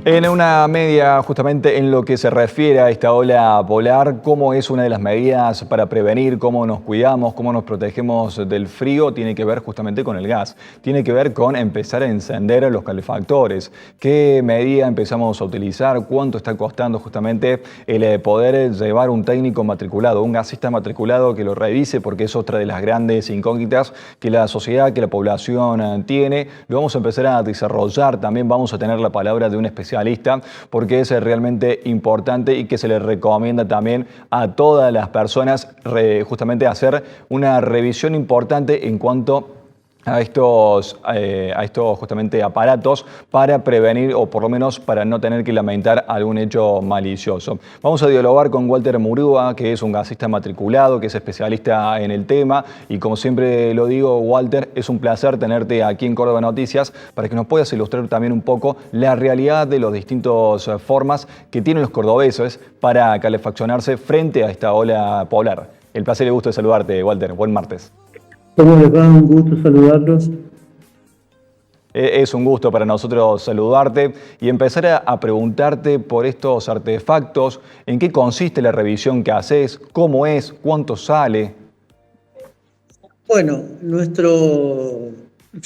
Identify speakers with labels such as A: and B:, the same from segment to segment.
A: En una media, justamente en lo que se refiere a esta ola polar, ¿cómo es una de las medidas para prevenir, cómo nos cuidamos, cómo nos protegemos del frío? Tiene que ver justamente con el gas, tiene que ver con empezar a encender los calefactores. ¿Qué medida empezamos a utilizar? ¿Cuánto está costando justamente el poder llevar un técnico matriculado, un gasista matriculado que lo revise? Porque es otra de las grandes incógnitas que la sociedad, que la población tiene. Lo vamos a empezar a desarrollar, también vamos a tener la palabra de un especialista porque es realmente importante y que se le recomienda también a todas las personas justamente hacer una revisión importante en cuanto a estos justamente aparatos para prevenir o por lo menos para no tener que lamentar algún hecho malicioso. Vamos a dialogar con Walter Murúa, que es un gasista matriculado, que es especialista en el tema y como siempre lo digo, Walter, es un placer tenerte aquí en Córdoba Noticias para que nos puedas ilustrar también un poco la realidad de las distintas formas que tienen los cordobeses para calefaccionarse frente a esta ola polar. El placer y el gusto de saludarte, Walter. Buen martes.
B: ¿Cómo les va? Un gusto saludarlos.
A: Es un gusto para nosotros saludarte y empezar a preguntarte por estos artefactos, en qué consiste la revisión que haces, cómo es, cuánto sale.
B: Bueno, nuestra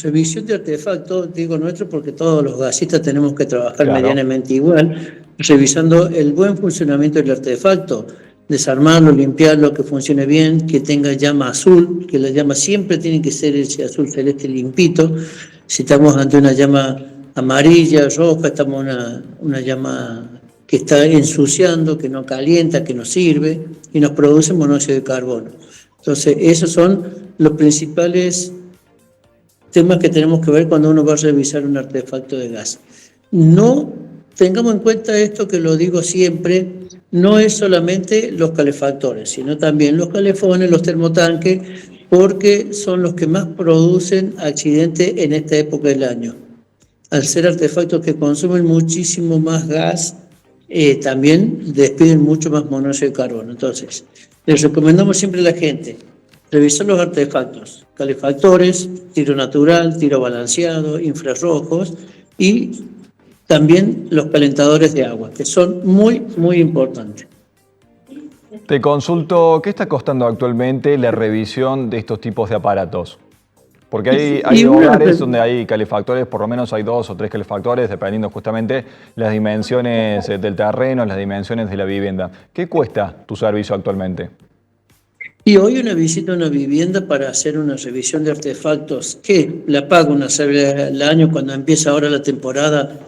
B: revisión de artefactos, digo nuestro porque todos los gasistas tenemos que trabajar medianamente igual, revisando el buen funcionamiento del artefacto, desarmarlo, limpiarlo, que funcione bien, que tenga llama azul, que la llama siempre tiene que ser ese azul celeste limpito. Si estamos ante una llama amarilla, roja, estamos una llama que está ensuciando, que no calienta, que no sirve y nos produce monóxido de carbono. Entonces, esos son los principales temas que tenemos que ver cuando uno va a revisar un artefacto de gas. No tengamos en cuenta esto, que lo digo siempre, no es solamente los calefactores, sino también los calefones, los termotanques, porque son los que más producen accidentes en esta época del año. Al ser artefactos que consumen muchísimo más gas, también despiden mucho más monóxido de carbono. Entonces, les recomendamos siempre a la gente revisar los artefactos, calefactores, tiro natural, tiro balanceado, infrarrojos y también los calentadores de agua, que son muy, muy importantes.
A: Te consulto, ¿qué está costando actualmente la revisión de estos tipos de aparatos? Porque hay hogares donde hay calefactores, por lo menos hay 2 o 3 calefactores, dependiendo justamente las dimensiones del terreno, las dimensiones de la vivienda. ¿Qué cuesta tu servicio actualmente?
B: Y hoy una visita a una vivienda para hacer una revisión de artefactos, que la pago una vez al año cuando empieza ahora la temporada,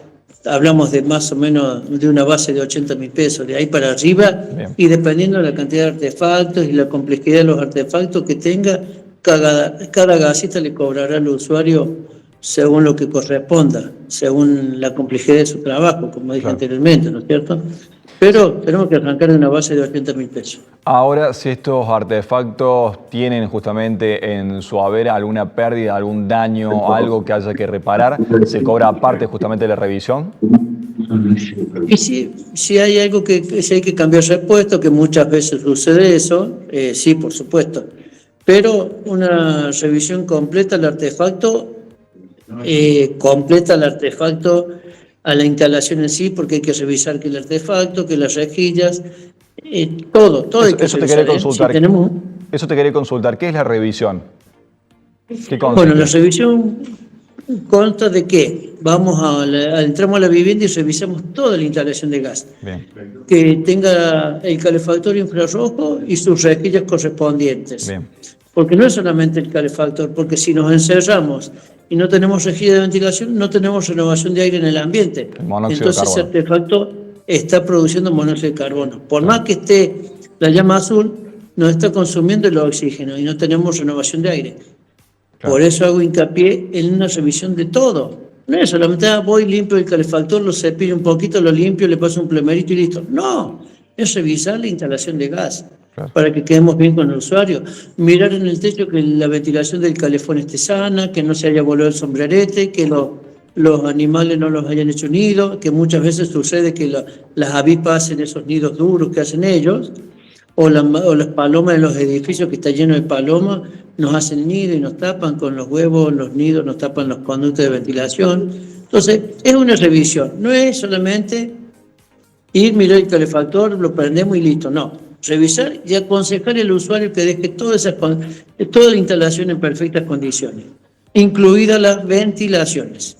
B: hablamos de más o menos de una base de 80.000 pesos, de ahí para arriba. Bien. Y dependiendo de la cantidad de artefactos y la complejidad de los artefactos que tenga, cada gasista le cobrará al usuario según lo que corresponda, según la complejidad de su trabajo, como dije anteriormente, ¿no es cierto? Pero tenemos que arrancar de una base de 80.000 pesos.
A: Ahora, si estos artefactos tienen justamente en su haber alguna pérdida, algún daño, algo que haya que reparar, ¿se cobra aparte justamente de la revisión?
B: Y si hay algo si hay que cambiar repuesto, que muchas veces sucede eso, sí, por supuesto. Pero una revisión completa al artefacto, a la instalación en sí, porque hay que revisar que el artefacto, que las rejillas, todo hay que revisar.
A: Eso te quería consultar. ¿Qué es la revisión?
B: Bueno, la revisión consta de que entramos a la vivienda y revisamos toda la instalación de gas. Bien. Que tenga el calefactor infrarrojo y sus rejillas correspondientes. Bien. Porque no es solamente el calefactor, porque si nos encerramos y no tenemos rejilla de ventilación, no tenemos renovación de aire en el ambiente. Entonces ese artefacto está produciendo monóxido de carbono. Por más que esté la llama azul, nos está consumiendo el oxígeno y no tenemos renovación de aire. Claro. Por eso hago hincapié en una revisión de todo. No es solamente voy, limpio el calefactor, lo cepillo un poquito, lo limpio, le paso un plemerito y listo. No, es revisar la instalación de gas. Claro. Para que quedemos bien con el usuario. Mirar en el techo que la ventilación del calefón esté sana, que no se haya volado el sombrerete, que los animales no los hayan hecho nido, que muchas veces sucede que las avispas hacen esos nidos duros que hacen ellos, o las palomas en los edificios que está lleno de palomas, nos hacen nido y nos tapan con los huevos, los nidos, nos tapan los conductos de ventilación. Entonces, es una revisión, no es solamente ir, mirar el calefactor, lo prendemos y listo, no. Revisar y aconsejar al usuario que deje toda la instalación en perfectas condiciones, incluidas las ventilaciones.